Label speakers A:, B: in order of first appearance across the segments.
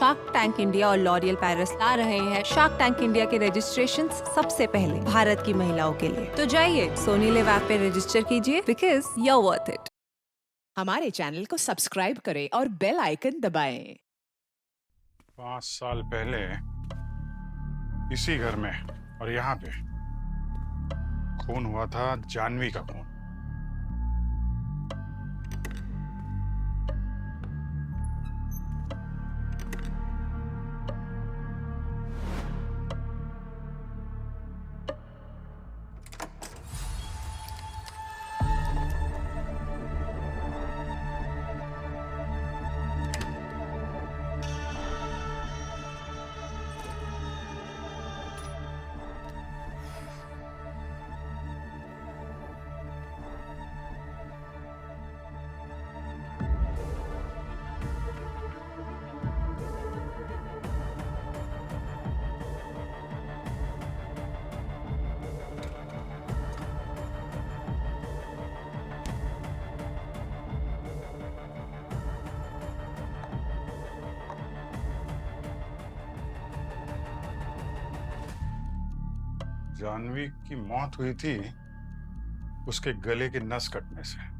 A: Shark Tank India और L'Oreal Paris ला रहे हैं शार्क टैंक इंडिया के रजिस्ट्रेशन सबसे पहले भारत की महिलाओं के लिए। तो जाइए सोनी लिव ऐप पे रजिस्टर कीजिए because you are worth it.
B: हमारे चैनल को सब्सक्राइब करें और बेल आइकन दबाएं।
C: 5 साल पहले इसी घर में और यहाँ पे खून हुआ था, जानवी का खून। जानवी की मौत हुई थी उसके गले की नस कटने से।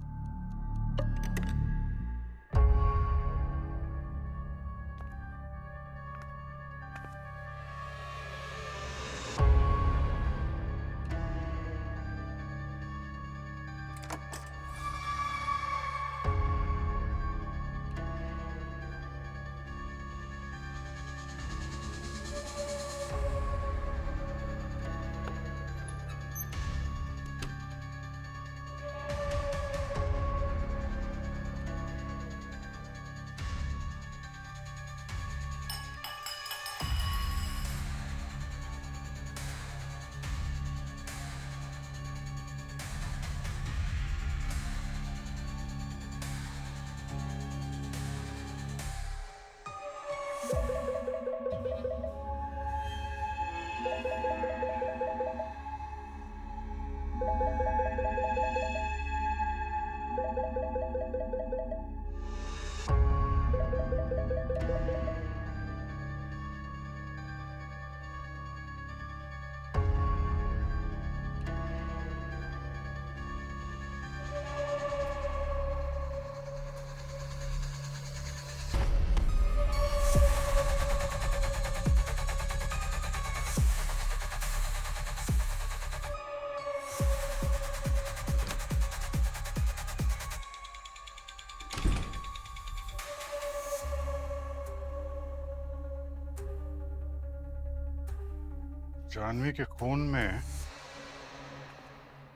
C: जानवी के खून में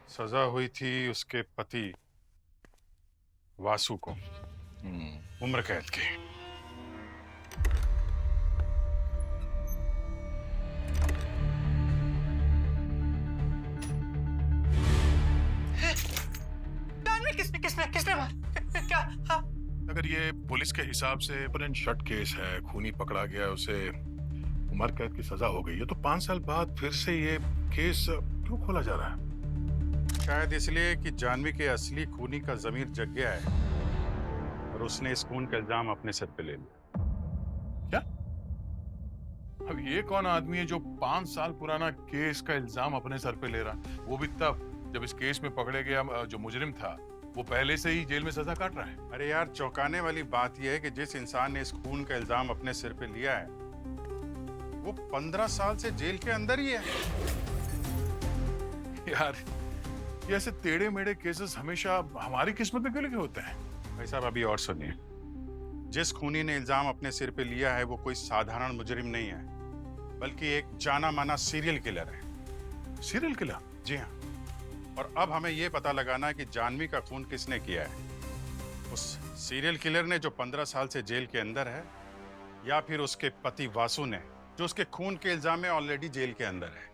C: सजा हुई थी उसके पति वासु को उम्र कैद की।
D: जानवी किसने किसने किसने क्या? हाँ?
E: अगर ये पुलिस के हिसाब से शट केस है, खूनी पकड़ा गया, उसे उम्र कैद की सजा हो गई है, तो 5 साल बाद फिर से ये केस क्यों खोला जा रहा है?
C: शायद इसलिए कि जानवी के असली खूनी का जमीर जग गया है और उसने इस खून का इल्जाम अपने सर पे ले लिया।
E: क्या? अब ये कौन आदमी है जो 5 साल पुराना केस का इल्जाम अपने सर पे ले रहा है? वो भी तब जब इस केस में पकड़े गया जो मुजरिम था वो पहले से ही जेल में सजा काट रहा है।
C: अरे यार, चौंकाने वाली बात यह है कि जिस इंसान ने इस खून का इल्जाम अपने सिर पे लिया है वो 15 साल से जेल के अंदर ही है।
E: यार, ये ऐसे टेढ़े मेढ़े केसेस हमेशा हमारी किस्मत में क्यों लिखे होते हैं?
C: भाई साहब, अभी और सुनिए। जिस खूनी ने इल्जाम अपने सिर पे लिया है वो कोई साधारण मुजरिम नहीं है, बल्कि एक जाना माना सीरियल किलर है।
E: Serial killer?
C: जी हाँ। और अब हमें यह पता लगाना है कि जानवी का खून किसने किया है। उस सीरियल किलर ने जो 15 साल से जेल के अंदर है, या फिर उसके पति वासु ने जो उसके खून के इल्जाम में ऑलरेडी जेल के अंदर है।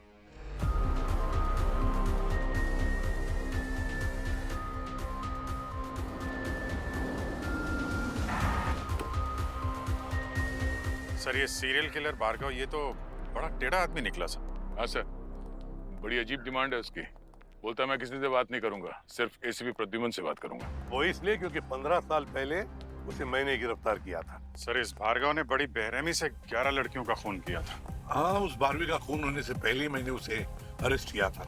C: सर, ये सीरियल किलर भार्गव, ये तो बड़ा टेढ़ा आदमी निकला सर।
E: हाँ सर, बड़ी अजीब डिमांड है उसकी। बोलता है मैं किसी से बात नहीं करूंगा, सिर्फ एसीपी प्रद्युमन से बात करूंगा।
F: वो इसलिए क्योंकि 15 साल पहले उसे मैंने गिरफ्तार किया था।
C: सर, इस भार्गव ने बड़ी बेरहमी से 11 लड़कियों का खून किया था।
F: हाँ, उस 12वीं का खून होने से पहले ही मैंने उसे अरेस्ट किया था।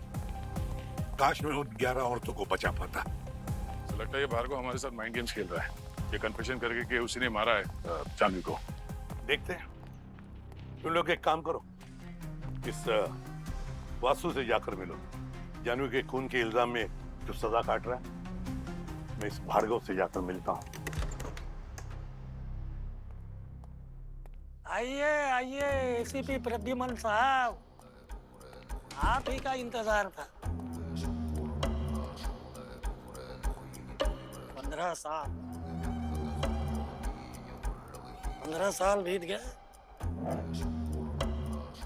F: काश मैं उन 11 औरतों को बचा पाता।
E: तो लगता है ये भार्गव हमारे साथ माइंड गेम्स खेल रहा है। ये कन्फेशन करके कि उसी ने मारा है जानवी को।
F: देखते हैं। तुम लोग एक काम करो, इस वासु से जाकर मिलो। जानवी के खून के इल्जाम में जो सजा काट रहा है, मैं इस भार्गव से जाकर मिलता हूँ।
D: आइए आइए एसीपी प्रद्युमन साहब, आप ही का इंतजार था। 15 साल बीत गए,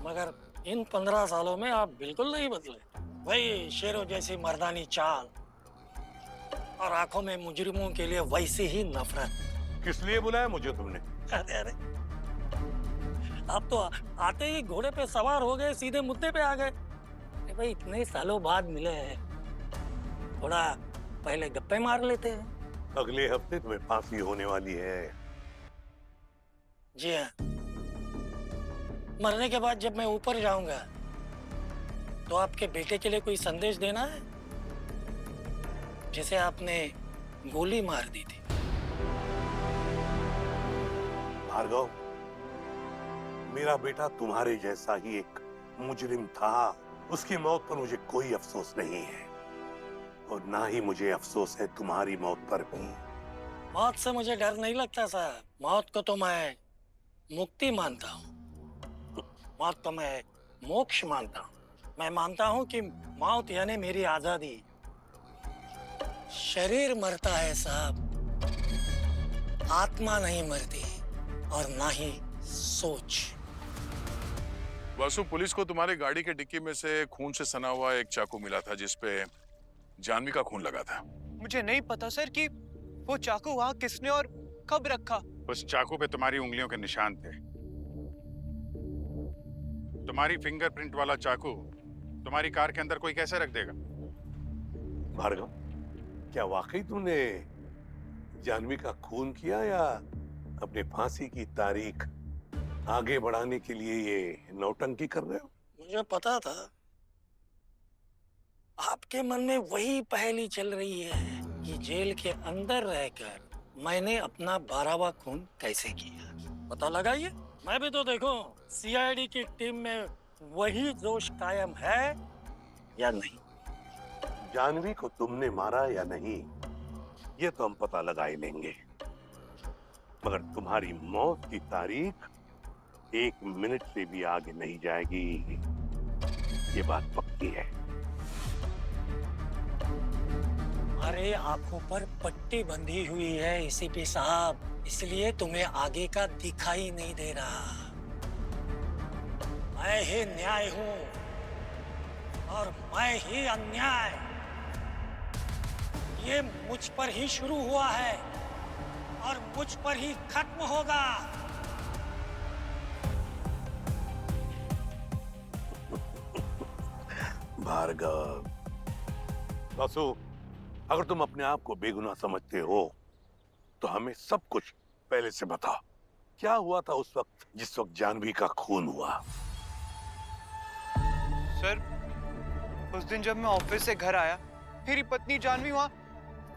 D: मगर इन 15 सालों में आप बिल्कुल नहीं बदले। वही शेरों जैसी मर्दानी चाल और आंखों में मुजरिमों के लिए वैसी ही नफरत।
F: किस लिए बुलाया मुझे तुमने?
D: अरे आप तो आते ही घोड़े पे सवार हो गए, सीधे मुद्दे पे आ गए। अरे भाई, इतने सालों बाद मिले हैं, थोड़ा पहले गप्पे मार लेते हैं।
F: अगले हफ्ते तुम्हें फांसी होने वाली है।
D: जी हाँ, मरने के बाद जब मैं ऊपर जाऊंगा तो आपके बेटे के लिए कोई संदेश देना है, जिसे आपने गोली मार दी थी।
F: भार्गव, मेरा बेटा तुम्हारे जैसा ही एक मुजरिम था। उसकी मौत पर मुझे कोई अफसोस नहीं है, और ना ही मुझे अफसोस है तुम्हारी मौत पर भी।
D: मौत से मुझे डर नहीं लगता साहब। मौत को तो मैं मुक्ति मानता हूँ, मौत को मैं मोक्ष मानता हूँ। मैं मानता हूँ कि मौत यानी मेरी आजादी। शरीर मरता है साहब, आत्मा नहीं मरती, और ना ही सोच।
E: वासु, पुलिस को तुम्हारे गाड़ी के डिक्की में से खून से सना हुआ एक चाकू मिला था जिसपे जानवी का खून लगा था।
G: मुझे नहीं पता सर कि वो चाकू वहाँ किसने और कब रखा।
C: उस चाकू पे तुम्हारी उंगलियों के निशान थे। तुम्हारी फिंगरप्रिंट वाला चाकू तुम्हारी कार के अंदर कोई कैसे रख देगा?
F: भार्गव, क्या वाकई तुमने जानवी का खून किया, या अपने फांसी की तारीख आगे बढ़ाने के लिए ये नौटंकी कर रहे हो?
D: मुझे पता था आपके मन में वही पहेली चल रही है कि जेल के अंदर रहकर मैंने अपना 12वां खून कैसे किया। पता लगाइए। मैं भी तो देखो सीआईडी की टीम में वही जोश कायम है या नहीं।
F: जानवी को तुमने मारा या नहीं, ये तो हम पता लगा ही लेंगे, मगर तुम्हारी मौत की तारीख 1 मिनट से भी आगे नहीं जाएगी, ये बात पक्की है।
D: अरे आंखों पर पट्टी बंधी हुई है एसीपी साहब, इसलिए तुम्हें आगे का दिखाई नहीं दे रहा। मैं ही न्याय हूं और मैं ही अन्याय। ये मुझ पर ही शुरू हुआ है और मुझ पर ही खत्म होगा।
F: भार्गव, वासु, अगर तुम अपने आप को बेगुनाह समझते हो तो हमें सब कुछ पहले से बताओ। क्या हुआ था उस वक्त जिस वक्त जानवी का खून हुआ?
G: सर, उस दिन जब मैं ऑफिस से घर आया, मेरी पत्नी जानवी वहाँ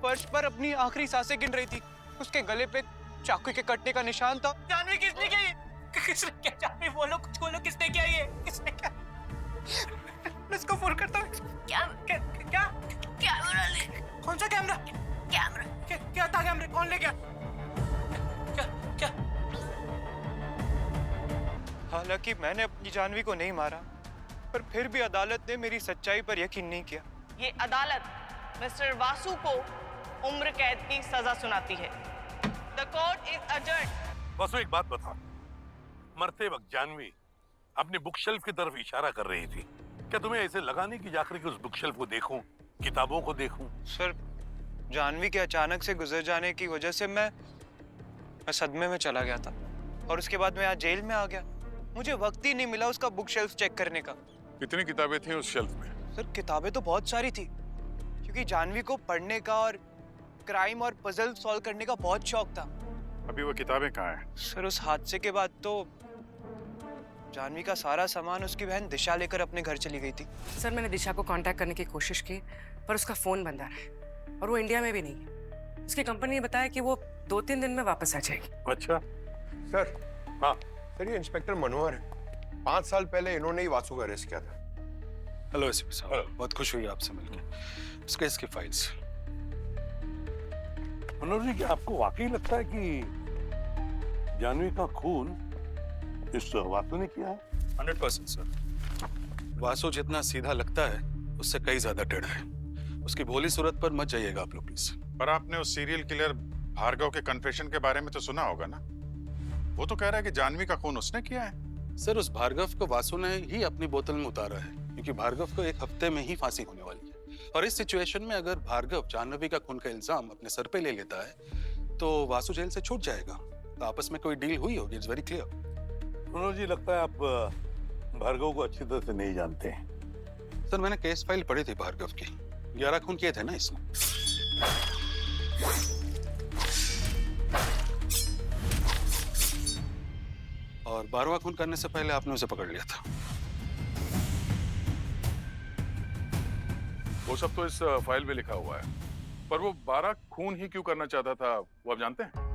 G: फर्श पर अपनी आखिरी सांसें गिन रही थी। उसके गले पे चाकू के कटने का निशान था। जानवी किसने किया ये? किसने किया? जानवी बोलो, कुछ बोलो, किसने किया ये? किसने किया? मैं इसको फोन करता हूँ। क्या कैमरा ले? कौन सा कैमरा? कैमरा क्या था? कैमरे कौन ले गया? क्या? हालांकि मैंने अपनी जानवी को नहीं मारा, पर फिर भी अदालत ने मेरी सच्चाई पर यकीन नहीं किया।
H: ये अदालत मिस्टर वासु को उम्र कैद की सजा सुनाती है। The court is adjourned।
F: Vasu, एक बात बता, मरते वक्त जानवी अपने बुकशेल्फ की तरफ इशारा कर रही थी। क्या तुम्हें ऐसे लगा नहीं कि जाकर के उस बुकशेल्फ को देखूं, किताबों को देखूं?
G: सर, जानवी के अचानक से गुजर जाने की वजह से मैं सदमे में चला गया था, और उसके बाद मैं यहाँ जेल में आ गया। मुझे वक्त ही नहीं मिला उसका बुक शेल्फ चेक करने का।
E: कितनी किताबें थी उस शेल्फ में?
G: सर, किताबें तो बहुत सारी थी, क्योंकि जानवी को पढ़ने का और क्राइम और पजल सॉल्व करने का बहुत शौक था।
C: अभी वो किताबें कहाँ हैं?
G: सर उस हादसे के बाद तो जानवी का सारा सामान उसकी बहन दिशा लेकर अपने घर चली गई थी।
I: सर मैंने दिशा को कांटेक्ट करने की कोशिश की पर उसका फोन बंद आ रहा है और वो इंडिया में भी नहीं है। उसकी कंपनी ने बताया कि वो 2-3 दिन में वापस आ जाएगी।
F: अच्छा,
J: सर हाँ सर, ये इंस्पेक्टर मनोहर है। 5 साल पहले इन्होंने ही वासु को अरेस्ट किया था।
K: हेलो एसपी साहब, बहुत खुश हुई आपसे मिलकर। इस केस की फाइल्स।
F: मनोज जी, क्या आपको वाकई लगता है कि जानवी का खून इस वासु ने किया है?
K: 100% सर। वासु जितना सीधा लगता है उससे कई ज्यादा टेढ़ा है। उसकी भोली सूरत पर मत जाइएगा आप लोग प्लीज।
C: पर आपने उस सीरियल किलर भार्गव के कन्फेशन के बारे में तो सुना होगा ना? वो तो कह रहा है कि जानवी का खून उसने किया है।
K: सर उस भार्गव को वासु ने ही अपनी बोतल में उतारा है क्योंकि भार्गव को 1 हफ्ते में ही फांसी होने वाली है। और इस सिचुएशन में अगर भार्गव जानवी का खून का इल्जाम अपने सर पे ले लेता है तो वासु जेल से छूट जाएगा। तो आपस में कोई डील हुई होगी, it's very clear.
F: Manoj ji, लगता है आप भार्गव को अच्छी तरह से नहीं जानते हैं।
K: सर मैंने केस फाइल पढ़ी थी भार्गव की। 11 खून किए थे ना इसमें। और 12वां खून करने से पहले आपने उसे पकड़ लिया था।
E: वो सब तो इस फाइल में लिखा हुआ है, पर वो 12 खून ही क्यों करना चाहता था वो आप जानते हैं?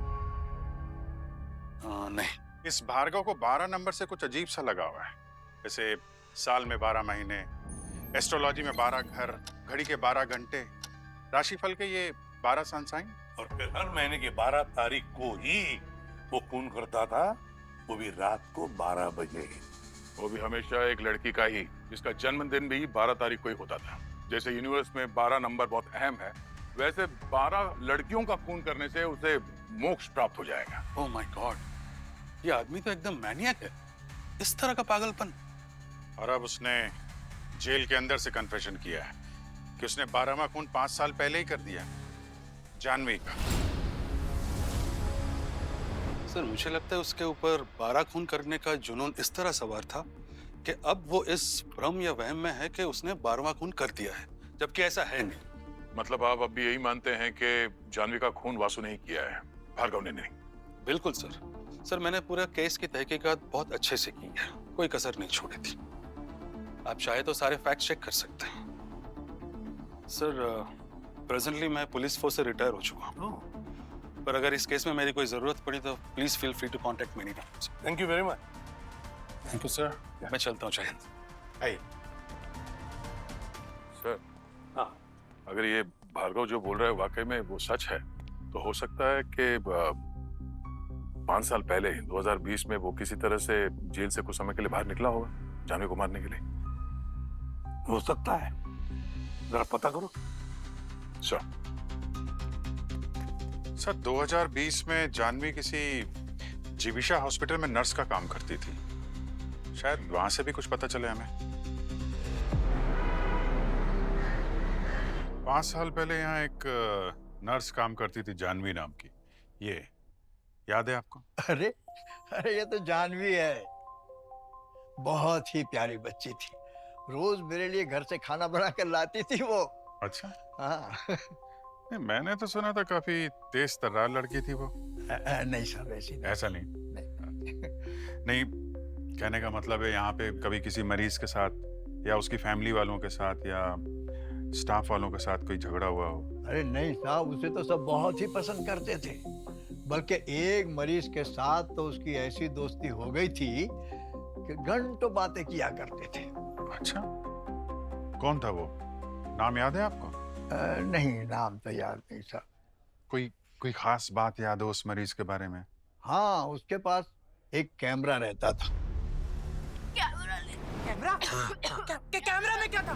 K: नहीं।
C: इस भार्गव को 12 नंबर से कुछ अजीब सा लगा हुआ है। जैसे साल में 12 महीने, एस्ट्रोलॉजी में 12 घर, घड़ी के 12 घंटे, राशिफल के ये 12 सनसाइन।
F: और फिर हर महीने की 12 तारीख को ही वो खून करता था, वो भी रात को 12 बजे।
E: वो भी हमेशा एक लड़की का ही, जिसका जन्मदिन भी 12 तारीख को ही होता था। जैसे यूनिवर्स में 12 नंबर बहुत अहम है, वैसे 12 लड़कियों का खून करने से उसे मोक्ष प्राप्त हो जाएगा।
K: ओह माय गॉड, ये आदमी तो एकदम मैनियक है। इस तरह का पागलपन।
C: और अब उसने जेल के अंदर से कन्फेशन किया है कि उसने 12वां खून 5 साल पहले ही कर दिया, जानवी का।
K: सर मुझे लगता है उसके ऊपर 12 खून करने का जुनून इस तरह सवार था कि अब वो इस भ्रम या वहम में है कि उसने 12वां खून कर दिया है, जबकि ऐसा है नहीं।
E: मतलब आप अब भी यही मानते हैं कि जानवी का खून वासु ने ही किया है, भार्गव ने नहीं?
K: बिल्कुल सर। सर मैंने पूरा केस की तहकीकात बहुत अच्छे से की है, कोई कसर नहीं छोड़ी थी। आप चाहे तो सारे फैक्ट चेक कर सकते हैं। सर प्रेजेंटली मैं पुलिस फोर्स से रिटायर हो चुका हूँ, पर अगर इस केस में मेरी कोई जरूरत पड़ी तो please feel free to contact me any time.
F: Thank you very much.
K: Thank you sir. मैं चलता हूँ, जय हिंद।
F: आइए।
E: सर
F: हाँ,
E: अगर ये भार्गव जो बोल रहा है वाकई में वो सच है तो हो सकता है कि 5 साल पहले 2020 में वो किसी तरह से जेल से कुछ समय के लिए बाहर निकला होगा जानवी को मारने के लिए।
F: हो सकता है, जरा पता करो।
C: सर 2020 में जानवी किसी जीविशा हॉस्पिटल में नर्स का काम करती थी, शायद वहां से भी कुछ पता चले हमें। 5 साल पहले यहाँ एक नर्स काम करती थी जानवी नाम की, ये याद है आपको?
L: अरे अरे ये तो जानवी है, बहुत ही प्यारी बच्ची थी। रोज मेरे लिए घर से खाना बना कर लाती थी वो।
C: अच्छा।
L: हाँ।
C: नहीं, मैंने तो सुना था काफी तेज तर्रार लड़की थी वो।
L: नहीं सर, ऐसी नहीं।
C: ऐसा नहीं। नहीं, कहने का मतलब है यहाँ पे कभी किसी मरीज के साथ या उसकी फैमिली वालों के साथ या स्टाफ वालों के साथ कोई झगड़ा हुआ हो?
L: अरे नहीं साहब, उसे तो सब बहुत ही पसंद करते थे। बल्कि एक मरीज के साथ तो उसकी ऐसी दोस्ती हो गई थी कि घंटों बातें किया करते थे।
C: अच्छा, कौन था वो? नाम याद है आपको?
L: नहीं, नाम तो याद नहीं सर।
C: कोई खास बात याद हो उस मरीज के बारे में?
L: हाँ, उसके पास एक कैमरा रहता था।
I: कैमरा? कैमरा में क्या था?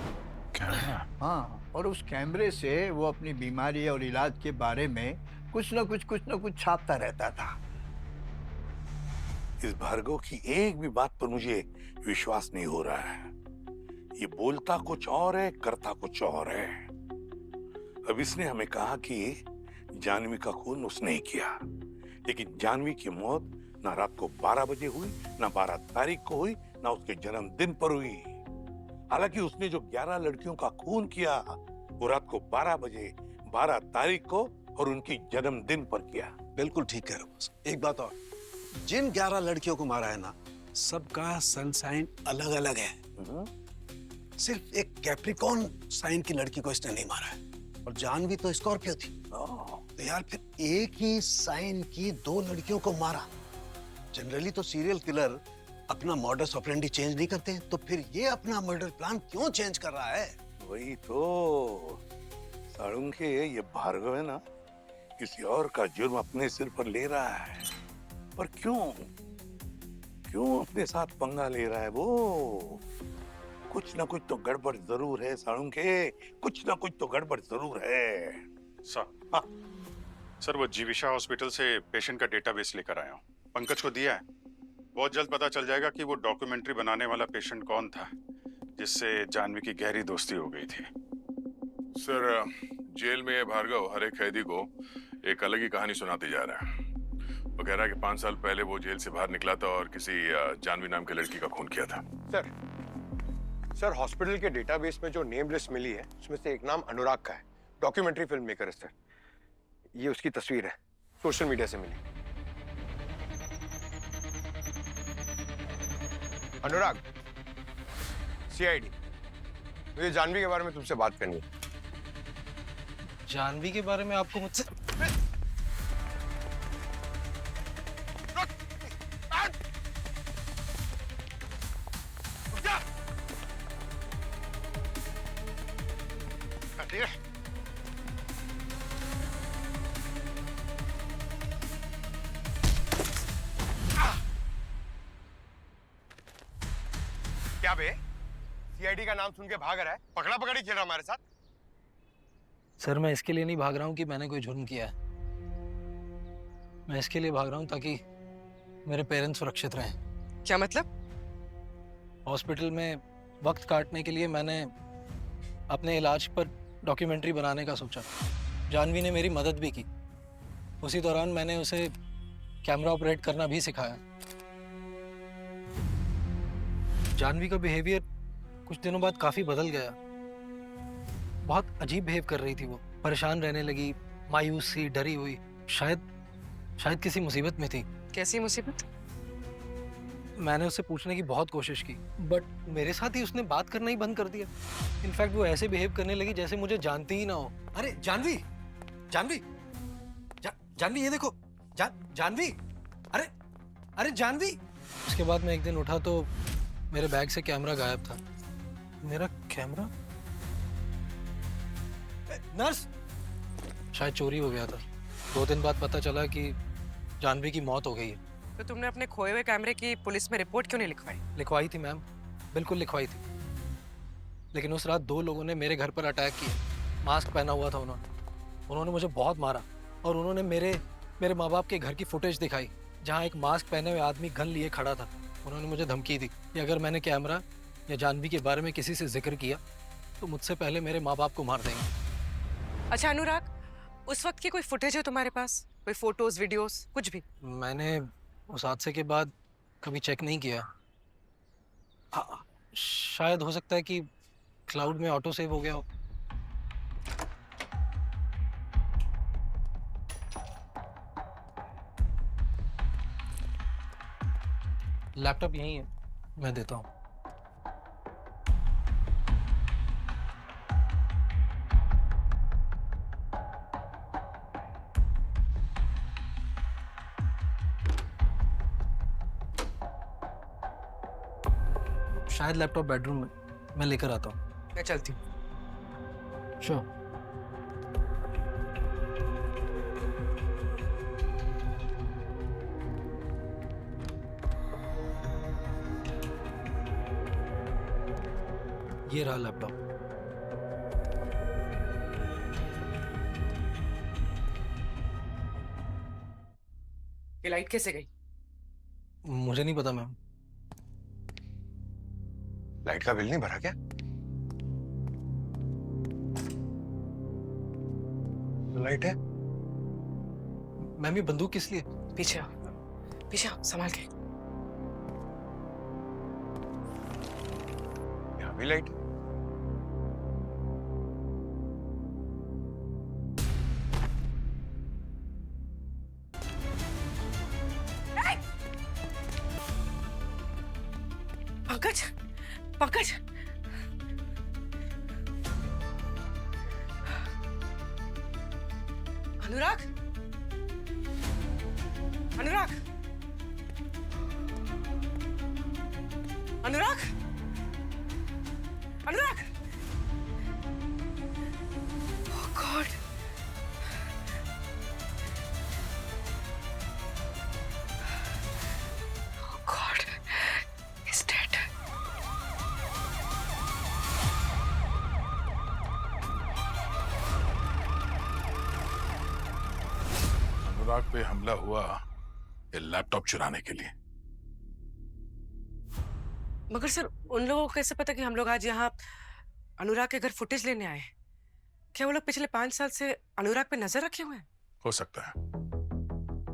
C: कैमरा?
L: हाँ, और उस कैमरे से वो अपनी बीमारी और इलाज के बारे में कुछ न कुछ छापता रहता था।
F: इस भार्गव की एक भी बात पर मुझे विश्वास नहीं हो रहा है। ये बोलता कुछ और है, करता कुछ और है। अब इसने हमें कहा कि जानवी का खून उसने ही किया, लेकिन जानवी की मौत ना रात को 12 बजे हुई, ना 12 तारीख को हुई, ना उसके जन्मदिन पर हुई। हालांकि उसने जो 11 लड़कियों का खून किया वो रात को 12 बजे 12 तारीख को और उनकी जन्मदिन पर किया।
M: बिल्कुल ठीक कह रहे हो बॉस। एक बात और, जिन 11 लड़कियों को मारा है ना, सबका सन साइन अलग अलग है। सिर्फ एक कैप्रिकॉर्न साइन की लड़की को इसने नहीं मारा है, और जानवी तो स्कॉर्पियो थी। तो यार फिर एक ही साइन की 2 लड़कियों को मारा। जनरली तो सीरियल किलर अपना मॉडस ऑपरेंडी चेंज नहीं करते, तो फिर ये अपना मर्डर प्लान क्यों चेंज कर रहा है?
F: वही तो साळुंखे, ये भार्गव है ना, किसी और का जुर्म अपने सिर पर ले रहा है। पर क्यों अपने साथ पंगा ले रहा है वो? कुछ ना कुछ तो गड़बड़ जरूर है साळुंखे, कुछ ना कुछ तो गड़बड़ जरूर है।
C: सर, सर वो जीविशा हॉस्पिटल से पेशेंट का डेटाबेस लेकर आया हूँ। पंकज को दिया है। बहुत जल्द पता चल जाएगा कि वो डॉक्यूमेंट्री बनाने वाला पेशेंट कौन था जिससे जानवी की गहरी दोस्ती हो गई थी।
E: सर, जेल में भार्गव हर एक कैदी को एक अलग ही कहानी सुनाती जा रहा है। वो कह रहा है कि 5 साल पहले वो जेल से बाहर निकला था और किसी जानवी नाम की लड़की का खून किया था।
J: सर हॉस्पिटल के डेटाबेस में जो नेम लिस्ट मिली है उसमें से एक नाम अनुराग का है। डॉक्यूमेंट्री फिल्म मेकर है सर। ये उसकी तस्वीर है, सोशल मीडिया से मिली। अनुराग, सीआईडी, मुझे जानवी के बारे में तुमसे बात करनी है।
G: जानवी के बारे में आपको मुझसे
J: क्या बे? सीआईडी का नाम सुन के भाग रहा है? पकड़ा पकड़ी खेल रहा हमारे साथ?
G: सर, मैं इसके लिए नहीं भाग रहा हूँ कि मैंने कोई जुर्म किया है। मैं इसके लिए भाग रहा हूँ ताकि मेरे पेरेंट्स सुरक्षित रहें।
I: क्या मतलब?
G: हॉस्पिटल में वक्त काटने के लिए मैंने अपने इलाज पर डॉक्यूमेंट्री बनाने का सोचा। जानवी ने मेरी मदद भी की। उसी दौरान मैंने उसे कैमरा ऑपरेट करना भी सिखाया। जानवी का बिहेवियर कुछ दिनों बाद काफ़ी बदल गया। बहुत अजीब बिहेव कर रही थी वो। परेशान रहने लगी, मायूस सी, डरी हुई। शायद किसी मुसीबत में थी।
I: कैसी मुसीबत?
G: मैंने उससे पूछने की बहुत कोशिश की, बट मेरे साथ ही उसने बात करना ही बंद कर दिया। इनफैक्ट वो ऐसे बिहेव करने लगी जैसे मुझे जानती ही ना हो। अरे जानवी, जानवी ये देखो, जानवी, अरे जानवी। उसके बाद मैं एक दिन उठा तो मेरे बैग से कैमरा गायब था। मेरा कैमरा? नर्स, शायद चोरी हो गया था। 2 दिन बाद पता चला कि जानवी की मौत हो गई है।
I: तो तुमने अपने खोए हुए कैमरे की पुलिस में रिपोर्ट क्यों नहीं लिखवाई?
G: लिखवाई थी मैम, बिल्कुल लिखवाई थी। लेकिन उस रात 2 लोगों ने मेरे घर पर अटैक किया। मास्क पहना हुआ था उन्होंने मुझे बहुत मारा, और उन्होंने मेरे माँ बाप के घर की फुटेज दिखाई जहाँ एक मास्क पहने हुए आदमी गन लिए खड़ा था। उन्होंने मुझे धमकी दी कि अगर मैंने कैमरा या जानवी के बारे में किसी से जिक्र किया तो मुझसे पहले मेरे माँ बाप को मार देंगे।
I: अच्छा अनुराग, उस वक्त की कोई फुटेज है तुम्हारे पास? कोई फोटोज, वीडियोस, कुछ भी?
G: मैंने उस हादसे के बाद कभी चेक नहीं किया। शायद हो सकता है कि क्लाउड में ऑटो सेव हो गया हो। लैपटॉप यहीं है, मैं देता हूँ। शायद लैपटॉप बेडरूम में, मैं लेकर आता हूँ।
I: मैं चलती हूँ।
G: श्योर। ये रहा लैपटॉप।
I: ये लाइट कैसे गई?
G: मुझे नहीं पता मैम।
J: लाइट का बिल नहीं भरा क्या? लाइट है।
G: मैम ये बंदूक किस लिए?
I: पीछे आओ, संभाल के।
J: यहाँ भी लाइट।
I: पंकज, पंकज, अनुराग, अनुराग, अनुराग, अनुराग। Oh God. Oh God. He's dead.
E: अनुराग पे हमला हुआ ये लैपटॉप चुराने के लिए।
I: मगर सर उन लोगों को कैसे पता कि हम लोग आज यहाँ अनुराग के घर फुटेज लेने आए? क्या वो लोग पिछले 5 साल से अनुराग पे नजर रखे हुए हैं?
E: हो सकता है,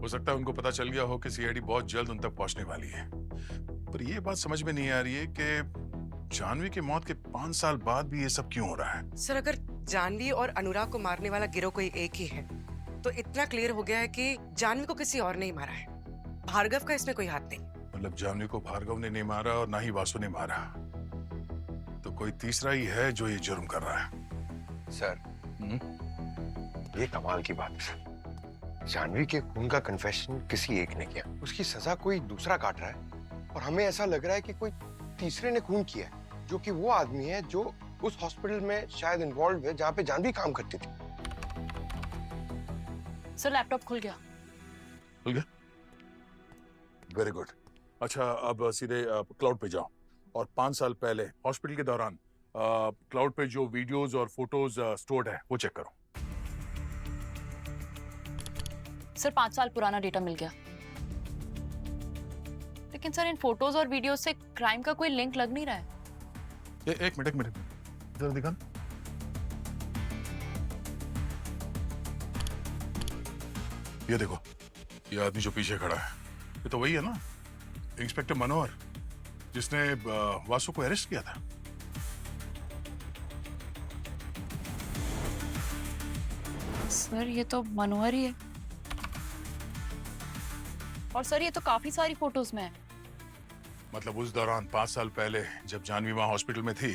E: हो सकता है उनको पता चल गया हो कि सीआईडी बहुत जल्द उन तक पहुंचने वाली है। पर ये बात समझ में नहीं आ रही है कि जानवी की मौत के 5 साल बाद भी ये सब क्यों हो रहा है।
I: सर अगर जानवी और अनुराग को मारने वाला गिरोह कोई एक ही है तो इतना क्लियर हो गया है कि जानवी को किसी और ने ही मारा है। भार्गव का इसमें कोई हाथ नहीं।
E: मतलब जानवी को भार्गव ने नहीं मारा और ना ही वासु ने मारा, तो कोई तीसरा ही है जो ये जुर्म कर रहा है।
J: सर ये कमाल की बात है सर। जानवी के खून का कन्फेशन किसी एक ने किया, उसकी सजा कोई दूसरा काट रहा है और हमें ऐसा लग रहा है कि कोई तीसरे ने खून किया है, जो कि वो आदमी है जो उस हॉस्पिटल में शायद इन्वॉल्व है जहाँ पे जानवी काम करती थी।
N: सर लैपटॉप खुल गया।
E: खुल गया? Very good. अच्छा अब सीधे क्लाउड पे जाओ और 5 साल पहले हॉस्पिटल के दौरान क्लाउड पे जो वीडियोस और फोटोज स्टोर्ड है वो चेक करो।
N: सर 5 साल पुराना डेटा मिल गया, लेकिन सर इन फोटोज और वीडियोस से क्राइम का कोई लिंक लग नहीं रहा है।
E: एक मिनट जरा दिखा। ये देखो, ये आदमी जो पीछे खड़ा है ये तो वही है ना, इंस्पेक्टर मनोहर जिसने वासु को अरेस्ट किया था।
N: सर ये तो मनोहर ही है, और सर ये तो काफी सारी फोटोज में है।
E: मतलब उस दौरान 5 साल पहले जब जानवी वहां हॉस्पिटल में थी,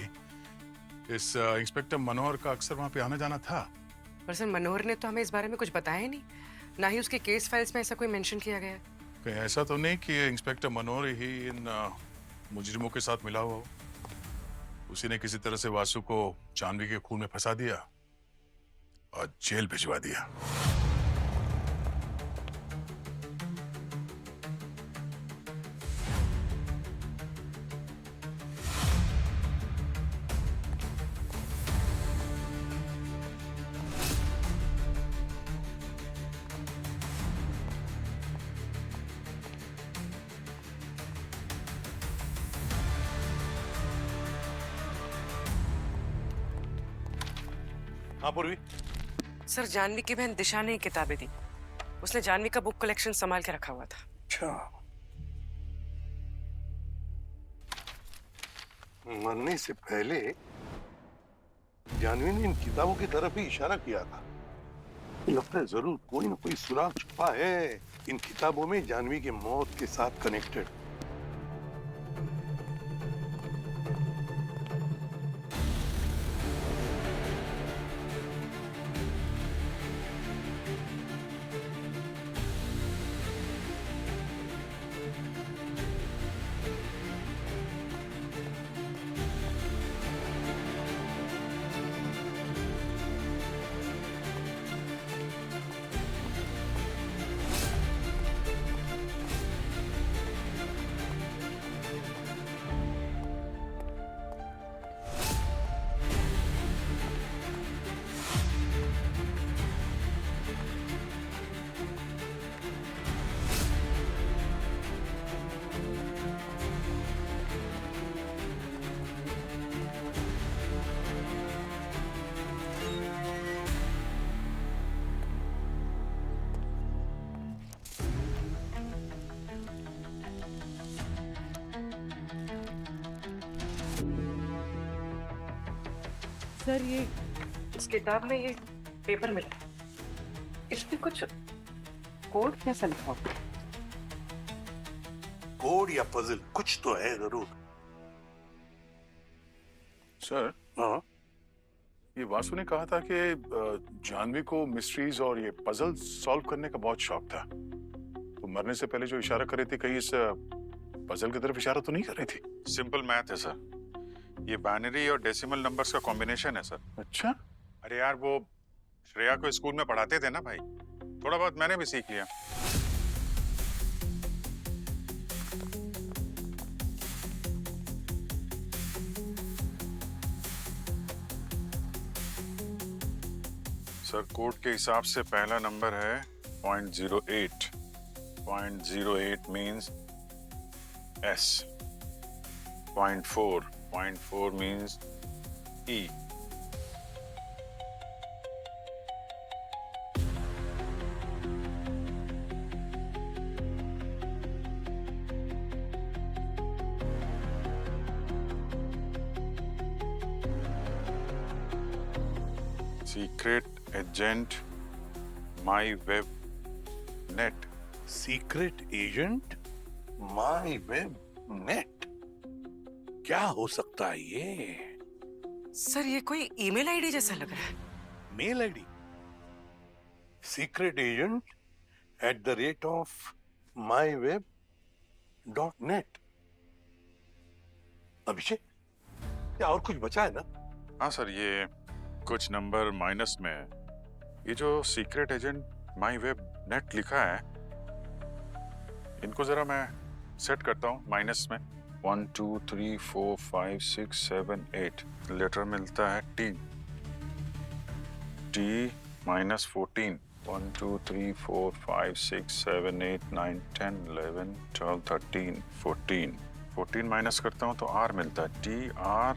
E: इस इंस्पेक्टर मनोहर का अक्सर वहां पे आना जाना था।
I: पर सर मनोहर ने तो हमें इस बारे में कुछ बताया ही नहीं, ना ही उसके केस फाइल्स में ऐसा कोई मेंशन किया गया है।
E: कहीं ऐसा तो नहीं कि इंस्पेक्टर मनोहर ही इन मुजरिमों के साथ मिला हुआ हो? उसी ने किसी तरह से वासु को जानवी के खून में फंसा दिया और जेल भिजवा दिया।
F: हाँ पूर्वी।
I: सर जानवी की बहन दिशा ने किताबें दी, उसने जानवी का बुक कलेक्शन संभाल के रखा हुआ था।
F: अच्छा, मरने से पहले जानवी ने इन किताबों की तरफ ही इशारा किया था। लगता है जरूर कोई ना कोई सुराग छुपा है इन किताबों में जानवी की मौत के साथ कनेक्टेड।
I: सर ये इस किताब में ये पेपर मिला, इसमें कुछ कोड कैसा लिखा हुआ?
F: कोड या पजल कुछ तो है जरूर।
E: सर,
F: हाँ,
E: ये वासु ने कहा था कि जानवी को मिस्ट्रीज और ये पजल सॉल्व करने का बहुत शौक था। तो मरने से पहले जो इशारा कर रही थी, कहीं इस पजल की तरफ इशारा तो नहीं कर रही थी?
C: सिंपल मैथ है सर। ये बाइनरी और डेसिमल नंबर्स का कॉम्बिनेशन है सर।
E: अच्छा।
C: अरे यार, वो श्रेया को स्कूल में पढ़ाते थे ना भाई, थोड़ा बहुत मैंने भी सीख लिया। सर, कोड के हिसाब से पहला नंबर है 0.08। 0.08 means S। 0.4 means E। Secret agent my web net।
F: Secret agent my web net, क्या हो सकता है ये?
I: सर, ये कोई ईमेल आईडी जैसा लग रहा है।
F: Mail ID? Secret agent @of myweb.net। Abhishek, क्या और कुछ बचा है ना?
C: हाँ सर, ये कुछ नंबर माइनस में है। ये जो सीक्रेट एजेंट माई वेब नेट लिखा है, इनको जरा मैं सेट करता हूँ माइनस में। 1 2 3 4 5 6 7 8 लेटर मिलता है T -14। 1 2 3 4 5 6 7 8 9 10 11 12 13 14। 14 माइनस करता हूँ तो R मिलता है। TR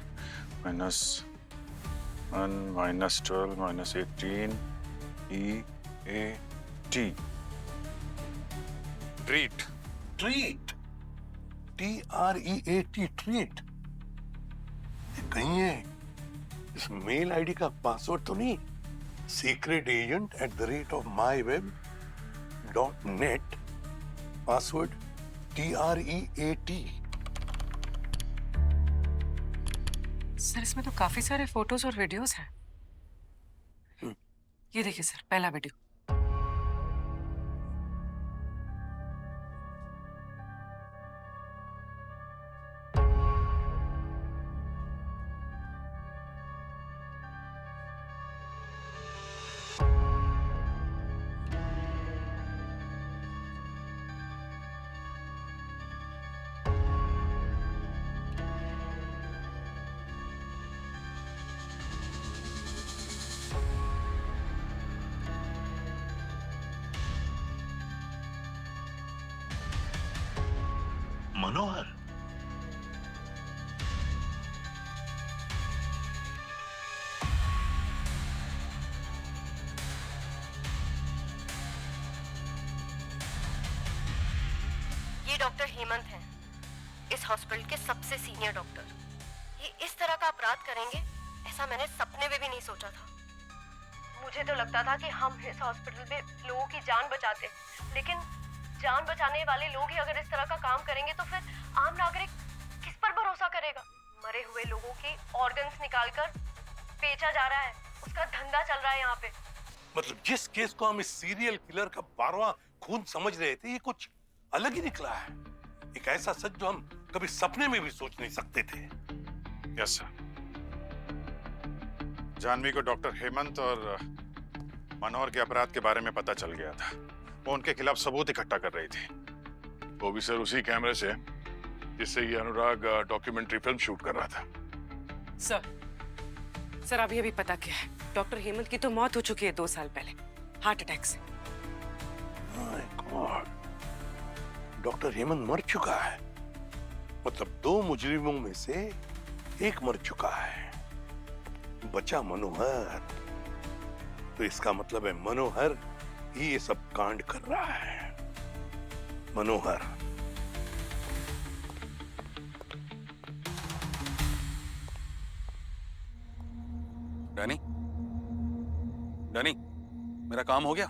C: -1 -12 -18 EAT। Treat.
F: Treat, TREAT, treat. कहीं है इस मेल आईडी का पासवर्ड तो नहीं? Secret agent @of myweb.net, password TREAT।
I: Sir, इसमें तो काफी सारे फोटोज और वीडियोस हैं। ये देखिए सर, पहला वीडियो।
F: मनोहर,
O: ये डॉक्टर हेमंत हैं, इस हॉस्पिटल के सबसे सीनियर डॉक्टर। ये इस तरह का अपराध करेंगे ऐसा मैंने सपने में भी नहीं सोचा था। मुझे तो लगता था कि हम इस हॉस्पिटल में लोगों की जान बचाते, लेकिन जान बचाने वाले लोग ही अगर इस तरह का काम करेंगे तो फिर आम नागरिक किस पर भरोसा करेगा? मरे हुए लोगों के ऑर्गन्स निकालकर बेचा जा रहा है, उसका धंधा चल रहा है यहाँ पे।
F: मतलब जिस केस को हम इस सीरियल किलर का 12वां खून समझ रहे थे, ये कुछ अलग ही निकला है। एक ऐसा सच जो हम कभी सपने में भी सोच नहीं सकते थे।
C: Yes sir. जानवी को डॉक्टर हेमंत और मनोहर के अपराध के बारे में पता चल गया था। वो उनके खिलाफ सबूत इकट्ठा कर रही थी।
E: वो भी सर उसी कैमरे से जिससे ये अनुराग डॉक्यूमेंट्री फिल्म शूट कर रहा था।
I: सर अभी पता क्या है, डॉक्टर हेमंत की तो मौत हो चुकी है 2 साल पहले, हार्ट अटैक से।
F: माय गॉड, डॉक्टर हेमंत मर चुका है। मतलब 2 मुजरिमों में से एक मर चुका है, बचा मनोहर। तो इसका मतलब है मनोहर ही ये सब कांड कर रहा है। मनोहर।
K: डैनी, डैनी, मेरा काम हो गया?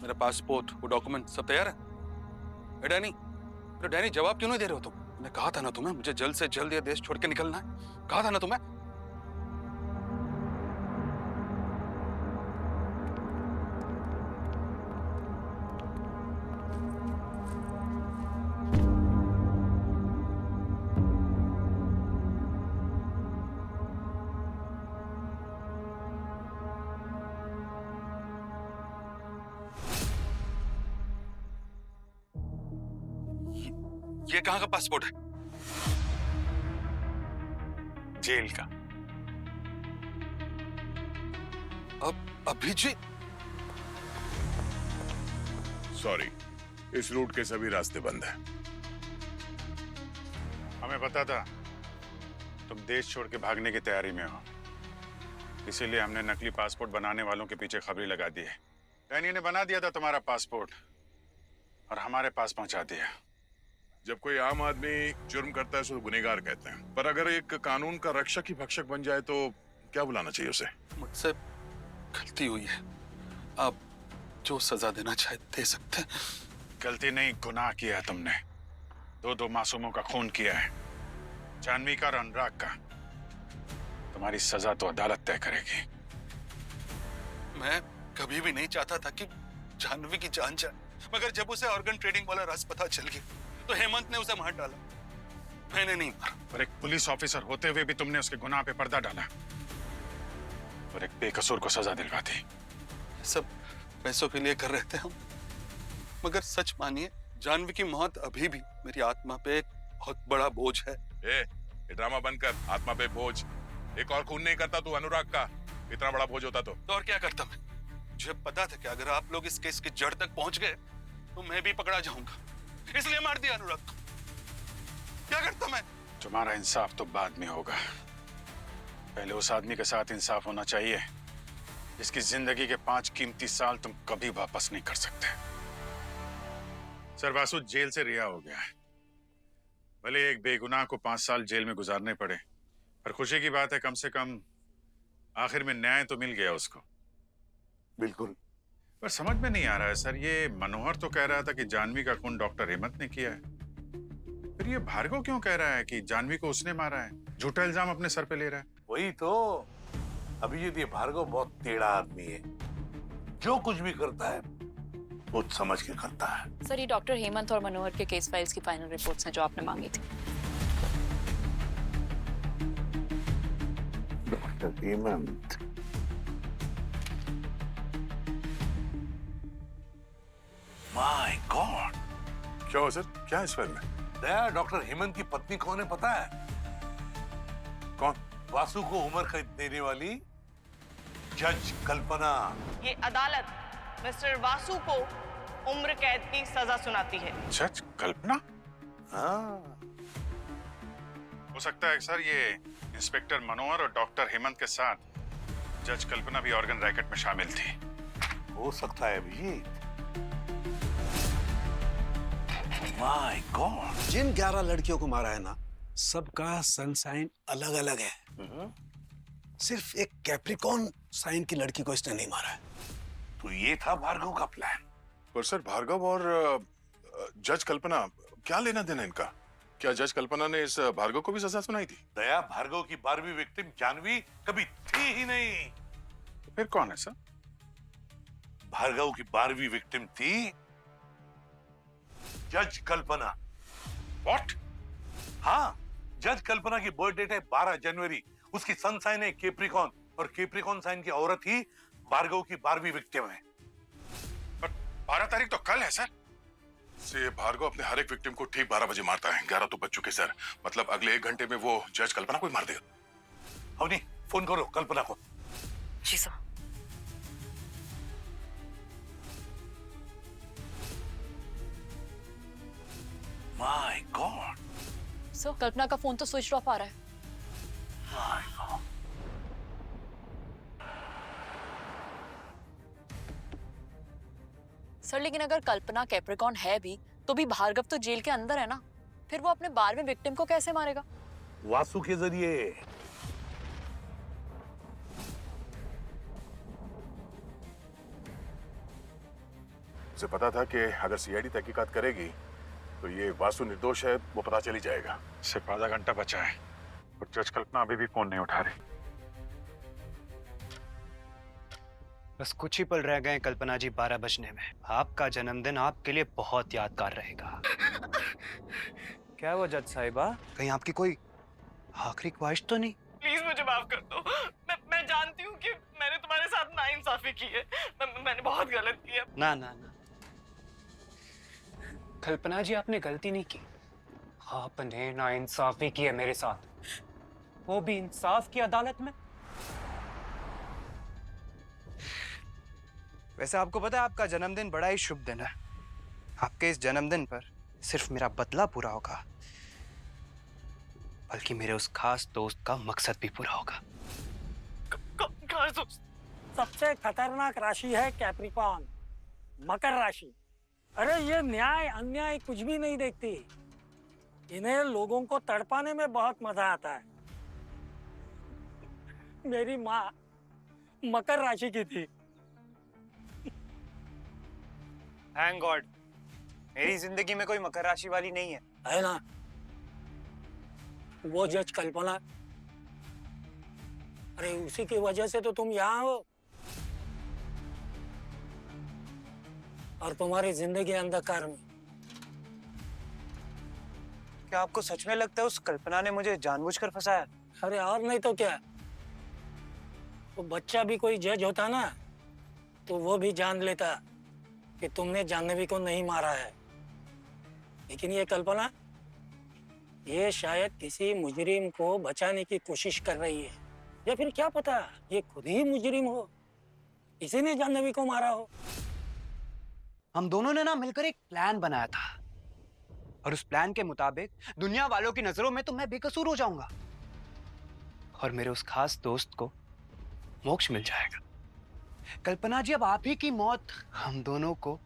K: मेरा पासपोर्ट, वो डॉक्यूमेंट सब तैयार है? डैनी, तो डैनी जवाब क्यों नहीं दे रहे हो तुम? मैंने कहा था ना तुम्हें, मुझे जल्द से जल्द ये देश छोड़ के निकलना है। कहा था ना तुम्हें। ये कहाँ का पासपोर्ट है?
C: जेल का।
K: अभिजीत।
E: सॉरी, इस रूट के सभी रास्ते बंद हैं।
C: हमें पता था तुम देश छोड़ के भागने की तैयारी में हो, इसीलिए हमने नकली पासपोर्ट बनाने वालों के पीछे खबरी लगा दी है। डैनी ने बना दिया था तुम्हारा पासपोर्ट और हमारे पास पहुंचा दिया।
E: जब कोई आम आदमी जुर्म करता है उसे गुनहगार कहते हैं, पर अगर एक कानून का रक्षक ही भक्षक बन जाए तो क्या बुलाना चाहिए उसे?
K: मुझसे गलती हुई है, आप जो सजा देना चाहे दे सकते हैं।
C: गलती नहीं, गुनाह किया है तुमने। दो मासूमों का खून किया है, जानवी का और अनुराग का। तुम्हारी सजा तो अदालत तय करेगी।
K: मैं कभी भी नहीं चाहता था कि जानवी की जान जाए, मगर जब उसे ऑर्गन ट्रेडिंग वाला राज पता चल गया तो हेमंत ने उसे मार डाला। मैंने नहीं मारा।
C: और एक पुलिस ऑफिसर होते हुए भी तुमने उसके गुनाह पे पर्दा डाला और एक बेकसूर को सजा दिलवा दी।
K: सब पैसों के लिए कर रहे थे हम, मगर सच मानिए जानवी की मौत अभी भी मेरी आत्मा पे एक बहुत बड़ा बोझ है।
E: ये ड्रामा बंद कर। आत्मा पे बोझ? एक और खून नहीं करता तू अनुराग का, इतना बड़ा बोझ होता तो
K: और क्या करता मैं? मुझे पता था कि अगर आप लोग इस केस की जड़ तक पहुंच गए तो मैं भी पकड़ा जाऊंगा, इसलिए मार दिया अनुराग को। क्या करता मैं?
C: तुम्हारा इंसाफ तो बाद में होगा, पहले उस आदमी के साथ इंसाफ होना चाहिए जिसकी जिंदगी के 5 कीमती साल तुम कभी वापस नहीं कर सकते। सर वासु जेल से रिहा हो गया है। भले एक बेगुनाह को 5 साल जेल में गुजारने पड़े, पर खुशी की बात है कम से कम आखिर में न्याय तो मिल गया उसको।
F: बिल्कुल।
C: पर समझ में नहीं आ रहा है सर, ये मनोहर तो कह रहा था कि जानवी का खून डॉक्टर हेमंत ने किया है, फिर ये भार्गव क्यों कह रहा है कि जानवी को उसने मारा है? झूठा इल्जाम अपने सर पे ले रहा है।
F: वही तो अभिजीत, ये भार्गव बहुत टेढ़ा आदमी है, जो कुछ भी करता है सोच समझ के करता है।
N: सर, ये डॉक्टर हेमंत और मनोहर के केस फाइल्स की फाइनल रिपोर्ट्स हैं जो आपने मांगी थी।
F: Doctor Hemant, my God.
E: क्या हुआ सर? क्या है इस फाइल में?
F: दया, डॉक्टर हेमंत की पत्नी कौन है पता है?
E: कौन?
F: वासु को उम्र कैद देने वाली जज कल्पना।
H: ये अदालत मिस्टर वासु को उम्र कैद की सजा सुनाती है।
C: जज कल्पना?
F: हाँ।
C: हो सकता है सर ये इंस्पेक्टर मनोहर और डॉक्टर हेमंत के साथ जज कल्पना भी ऑर्गन रैकेट में शामिल थी।
F: हो सकता है अभिजीत। My God.
M: जिन 11 लड़कियों को मारा है ना, सबका सनसाइन अलग अलग है। सिर्फ एक कैप्रिकॉर्न साइन की लड़की को इसने नहीं मारा है।
F: तो ये था भार्गव का प्लान।
E: पर सर भार्गव और जज कल्पना क्या लेना देना इनका? क्या जज कल्पना ने इस भार्गव को भी सजा सुनाई थी?
F: दया, भार्गव की 12वीं विक्टिम जानवी कभी थी ही नहीं।
C: तो फिर कौन है सर?
F: भार्गव की 12वीं विक्टिम थी जज कल्पना।
C: व्हाट?
F: हाँ, जज कल्पना की बर्थ डेट है 12 जनवरी। उसकी सन साइन है कैप्रिकॉर्न और कैप्रिकॉर्न साइन की औरत ही भार्गव की 12वीं विक्टिम है।
C: पर 12 तारीख तो कल है सर।
E: से भार्गव अपने हर एक विक्टिम को ठीक 12 बजे मारता है। 11 तो बज चुके सर, मतलब अगले 1 घंटे में वो जज कल्पना को ही मार देगा।
F: अवनी, फोन करो कल्पना को।
N: जी सर।
F: My God.
N: सर, कल्पना का फोन तो स्विच ऑफ आ रहा है।
F: My God.
N: सर, लेकिन अगर कल्पना कैप्रिकॉर्न है भी तो भी भार्गव तो जेल के अंदर है ना, फिर वो अपने 12वें विक्टिम को कैसे मारेगा?
F: वासु के जरिए।
E: उसे पता था कि अगर सीआईडी तहकीकात करेगी
F: तो ये वासु निर्दोष है वो पता चल ही जाएगा।
C: सिर्फ आधा घंटा बचा है और जज कल्पना अभी भी फोन नहीं उठा रही।
G: बस कुछ ही पल रह गए कल्पना जी 12 बजने में। आपका जन्मदिन आपके लिए बहुत यादगार रहेगा। क्या वो जज साहिबा, कहीं आपकी कोई आखिरी ख्वाहिश तो नहीं?
H: प्लीज मुझे माफ कर दो। मैं जानती हूँ कि मैंने तुम्हारे साथ नाइंसाफी की है। मैंने बहुत गलत किया।
G: ना ना ना कल्पना जी, आपने गलती नहीं की। आपने नाइंसाफी की है मेरे साथ, वो भी इंसाफ की अदालत में। वैसे आपको पता है आपका जन्मदिन बड़ा ही शुभ दिन है। आपके इस जन्मदिन पर सिर्फ मेरा बदला पूरा होगा, बल्कि मेरे उस खास दोस्त का मकसद भी पूरा होगा।
D: खास दोस्त? सबसे खतरनाक राशि है कैप्रिकॉर्न, मकर राशि। अरे ये न्याय अन्याय कुछ भी नहीं देखती। इन्हें लोगों को तड़पाने में बहुत मजा आता है। मेरी माँ मकर राशि की थी।
G: थैंक गॉड मेरी जिंदगी में कोई मकर राशि वाली नहीं है।
D: है ना? वो जज कल्पना, अरे उसी की वजह से तो तुम यहाँ हो और तुम्हारी जिंदगी अंधकार में।
G: क्या आपको सच में लगता है उस कल्पना ने मुझे जानबूझकर फंसाया?
D: अरे और नहीं तो क्या। वो बच्चा भी कोई जज होता ना तो वो भी जान लेता कि तुमने जाह्नवी को नहीं मारा है। लेकिन ये कल्पना, ये शायद किसी मुजरिम को बचाने की कोशिश कर रही है, या फिर क्या पता ये खुद ही मुजरिम हो, इसी ने जाह्नवी को मारा हो।
G: हम दोनों ने ना मिलकर एक प्लान बनाया था और उस प्लान के मुताबिक दुनिया वालों की नजरों में तो मैं बेकसूर हो जाऊंगा और मेरे उस खास दोस्त को मोक्ष मिल जाएगा। कल्पना जी, अब आप ही की मौत हम दोनों को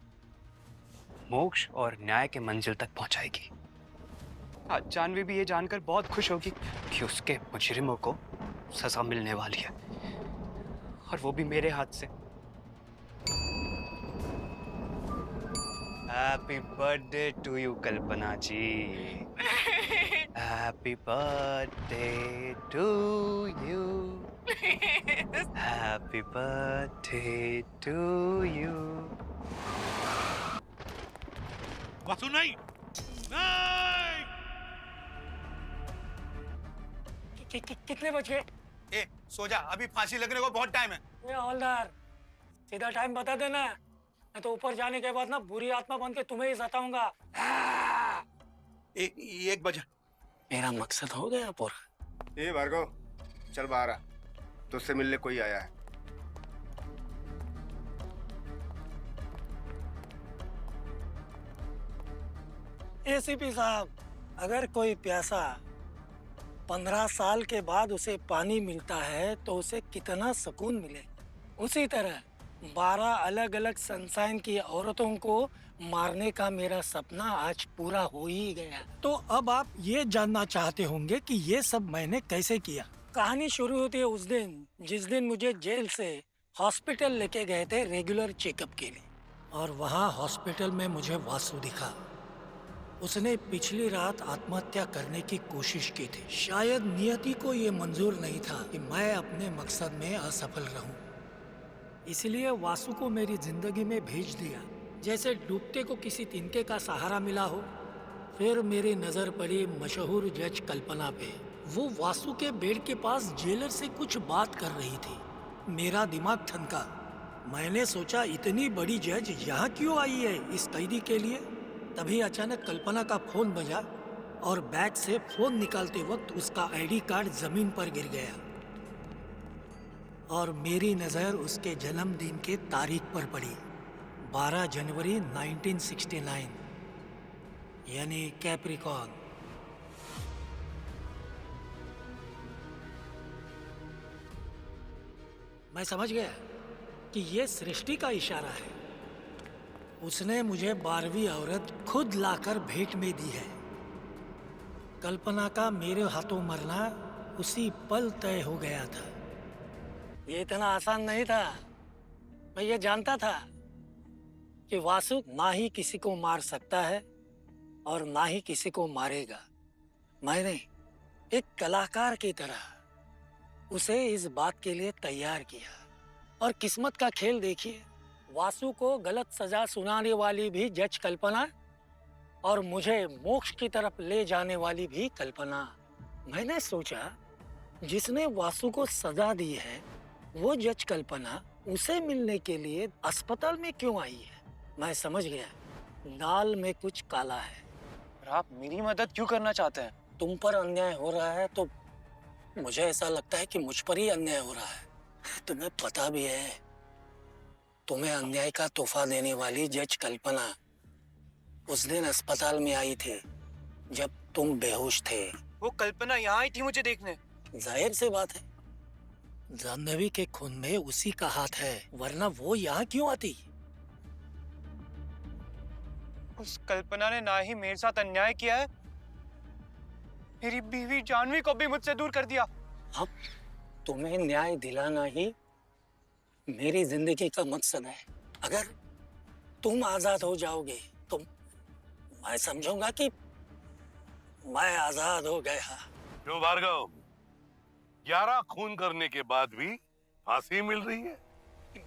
G: मोक्ष और न्याय के मंजिल तक पहुंचाएगी। आज जाह्नवी भी ये जानकर बहुत खुश होगी कि उसके मुजरिमों को सजा मिलने वाली है, और वो भी मेरे हाथ से। Happy birthday to you Kalpana ji. Happy birthday to you. Happy birthday to you.
F: Vasu नहीं, नहीं!
D: कितने बज गए?
M: ए, सो जा, अभी फांसी लगने को बहुत टाइम है।
D: ये हवलदार, सीधा टाइम बता देना, मैं तो ऊपर जाने के बाद ना बुरी आत्मा बन के तुम्हें ही सताऊंगा।
M: 1 बजा।
D: मेरा मकसद हो गया पूरा।
J: ए भार्गव, चल बाहर आ, तुझसे मिलने कोई आया है।
D: एसीपी साहब, अगर कोई प्यासा 15 साल के बाद उसे पानी मिलता है तो उसे कितना सुकून मिले, उसी तरह 12 अलग अलग सनसाइन की औरतों को मारने का मेरा सपना आज पूरा हो ही गया। तो अब आप ये जानना चाहते होंगे कि ये सब मैंने कैसे किया। कहानी शुरू होती है उस दिन जिस दिन मुझे जेल से हॉस्पिटल लेके गए थे रेगुलर चेकअप के लिए, और वहाँ हॉस्पिटल में मुझे वासु दिखा। उसने पिछली रात आत्महत्या करने की कोशिश की थी। शायद नियति को ये मंजूर नहीं था कि मैं अपने मकसद में असफल रहूं, इसलिए वासु को मेरी जिंदगी में भेज दिया, जैसे डूबते को किसी तिनके का सहारा मिला हो। फिर मेरी नजर पड़ी मशहूर जज कल्पना पे। वो वासु के बेड के पास जेलर से कुछ बात कर रही थी। मेरा दिमाग ठनका। मैंने सोचा इतनी बड़ी जज यहाँ क्यों आई है इस कैदी के लिए। तभी अचानक कल्पना का फोन बजा और बैग से फोन निकालते वक्त उसका आईडी कार्ड जमीन पर गिर गया और मेरी नजर उसके जन्मदिन के तारीख पर पड़ी, 12 जनवरी 1969, यानी कैप्रिकॉर्न। मैं समझ गया कि ये सृष्टि का इशारा है। उसने मुझे 12वीं औरत खुद लाकर भेंट में दी है। कल्पना का मेरे हाथों मरना उसी पल तय हो गया था। ये इतना आसान नहीं था। मैं ये जानता था कि वासु ना ही किसी को मार सकता है और ना ही किसी को मारेगा। मैंने एक कलाकार की तरह उसे इस बात के लिए तैयार किया। और किस्मत का खेल देखिए, वासु को गलत सजा सुनाने वाली भी जज कल्पना और मुझे मोक्ष की तरफ ले जाने वाली भी कल्पना। मैंने सोचा जिसने वासु को सजा दी है वो जज कल्पना उसे मिलने के लिए अस्पताल में क्यों आई है। मैं समझ गया, दाल में कुछ काला है।
G: पर आप मेरी मदद क्यों करना चाहते हैं?
D: तुम पर अन्याय हो रहा है तो मुझे ऐसा लगता है कि मुझ पर ही अन्याय हो रहा है। तुम्हें पता भी है, तुम्हें अन्याय का तोहफा देने वाली जज कल्पना उस दिन अस्पताल में आई थी जब तुम बेहोश थे।
G: वो कल्पना यहाँ आई थी मुझे देखने।
D: जाहिर सी बात है, जाह्नवी के खून में उसी का हाथ है, वरना वो यहाँ क्यों आती?
G: उस कल्पना ने ना ही मेरे साथ अन्याय किया है, मेरी बीवी जाह्नवी को भी मुझसे दूर कर दिया।
D: अब तुम्हें न्याय दिलाना ही मेरी जिंदगी का मकसद है। अगर तुम आजाद हो जाओगे तो मैं समझूंगा कि मैं आजाद हो गया।
F: क्यों भार्गव, 11 खून करने के बाद भी फांसी मिल रही है?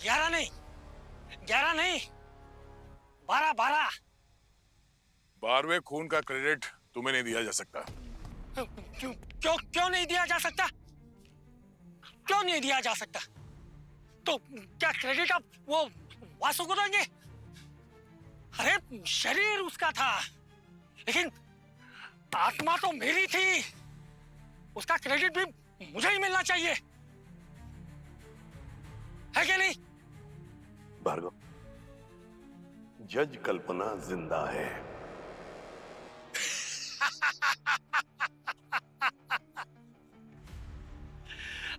D: 11 नहीं, 12।
E: 12वें खून का क्रेडिट तुम्हें नहीं दिया जा सकता।
D: क्यों नहीं दिया जा सकता? क्यों नहीं दिया जा सकता? तो क्या क्रेडिट आप वो वासु को देंगे? अरे शरीर उसका था, लेकिन आत्मा तो मेरी थी। उसका क्रेडिट भी मुझे ही मिलना चाहिए, है कि नहीं?
F: भार्गव, जज कल्पना जिंदा है।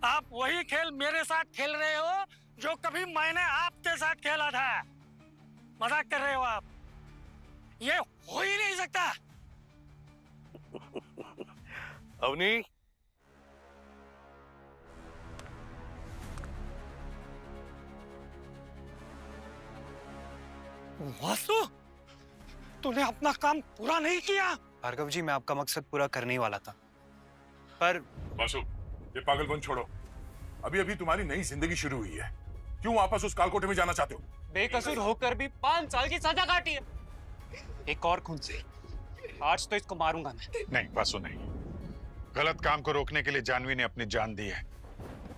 D: आप वही खेल मेरे साथ खेल रहे हो जो कभी मैंने आपके साथ खेला था। मजाक कर रहे हो आप? ये हो ही नहीं सकता।
F: अवनी,
D: वासु, तूने अपना काम पूरा नहीं किया।
G: भार्गव जी, मैं आपका मकसद पूरा करने ही वाला था, पर
E: वासु, ये पागलपन छोड़ो। अभी अभी तुम्हारी नई जिंदगी शुरू हुई है, क्यों वापस उस कालकोटे में जाना चाहते हो?
G: बेकसूर होकर भी 5 साल की सजा काटी है, एक और खून से। आज तो इसको मारूंगा मैं।
C: नहीं वासु, नहीं। गलत काम को रोकने के लिए जाह्नवी ने अपनी जान दी है।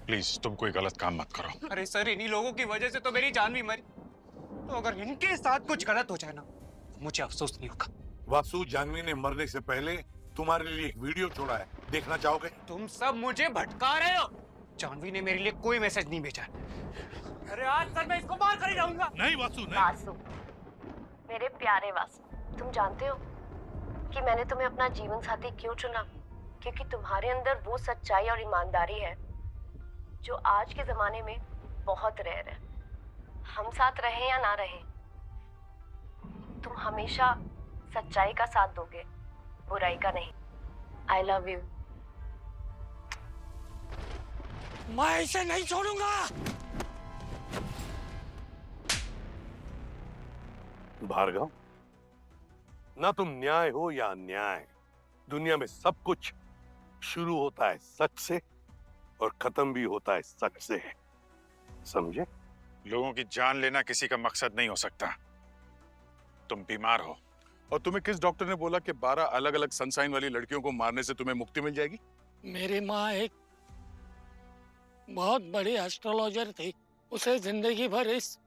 C: प्लीज तुम कोई गलत काम मत करो।
G: अरे सर, इन्हीं लोगों की वजह से तो मेरी जाह्नवी मरी। तो अगर इनके साथ कुछ गलत हो जाए ना, मुझे अफसोस नहीं होगा।
F: वासु, जाह्नवी ने मरने से पहले तुम्हारे लिए एक वीडियो छोड़ा है, देखना चाहोगे?
G: तुम सब मुझे भटका रहे हो। जाह्नवी ने मेरे लिए कोई मैसेज नहीं भेजा। अरे आज सर मैं इसको मार कर ही जाऊंगा।
C: नहीं वासु, नहीं।
O: वासु, मेरे प्यारे वासु, तुम जानते हो कि मैंने तुम्हें अपना जीवन साथी क्यों चुना? क्योंकि तुम्हारे अंदर वो सच्चाई और ईमानदारी है जो आज के जमाने में बहुत रेयर है। हम साथ रहें या ना रहें, तुम हमेशा सच्चाई का साथ दोगे, बुराई का नहीं। I love you.
D: मैं इसे नहीं छोड़ूंगा।
F: भार्गव, ना तुम न्याय हो या अन्याय, दुनिया में सब कुछ शुरू होता है सच से और खत्म भी होता है सच से, समझे?
C: लोगों की जान लेना किसी का मकसद नहीं हो सकता। तुम बीमार हो।
E: और तुम्हें किस डॉक्टर ने बोला कि 12 अलग अलग सनसाइन वाली लड़कियों को मारने से तुम्हें मुक्ति मिल जाएगी?
D: मेरी माँ एक बहुत बड़ी एस्ट्रोलॉजर थी। उसे जिंदगी भर इस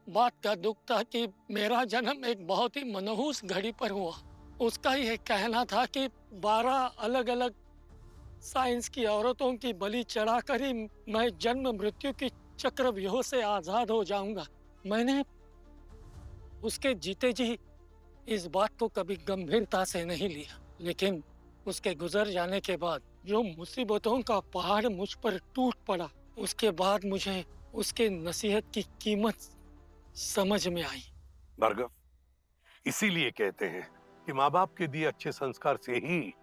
D: बात का दुख था कि मेरा जन्म एक बहुत ही मनहूस घड़ी पर हुआ। उसका ये कहना था कि 12 अलग अलग साइंस की औरतों की बलि चढ़ाकर ही मैं जन्म मृत्यु की चक्रव्यूह से आजाद हो जाऊंगा। मैंने उसके जीते जी इस बात को कभी गंभीरता से नहीं लिया, लेकिन उसके गुजर जाने के बाद जो मुसीबतों का पहाड़ मुझ पर टूट पड़ा, उसके बाद मुझे उसके नसीहत की कीमत समझ में आई।
F: भार्गव, इसीलिए कहते हैं कि माँ बाप के दिए अच्छे संस्कार से ही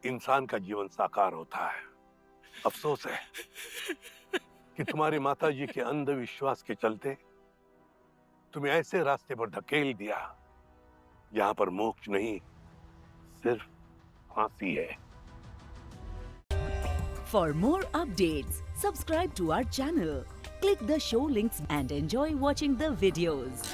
F: इंसान का जीवन साकार होता है। अफसोस है कि तुम्हारी माताजी के अंधविश्वास के चलते तुम्हें ऐसे रास्ते पर धकेल दिया यहाँ पर मोक्ष नहीं, सिर्फ फांसी है।
P: For more updates, subscribe to our channel, click the show links and enjoy watching the videos.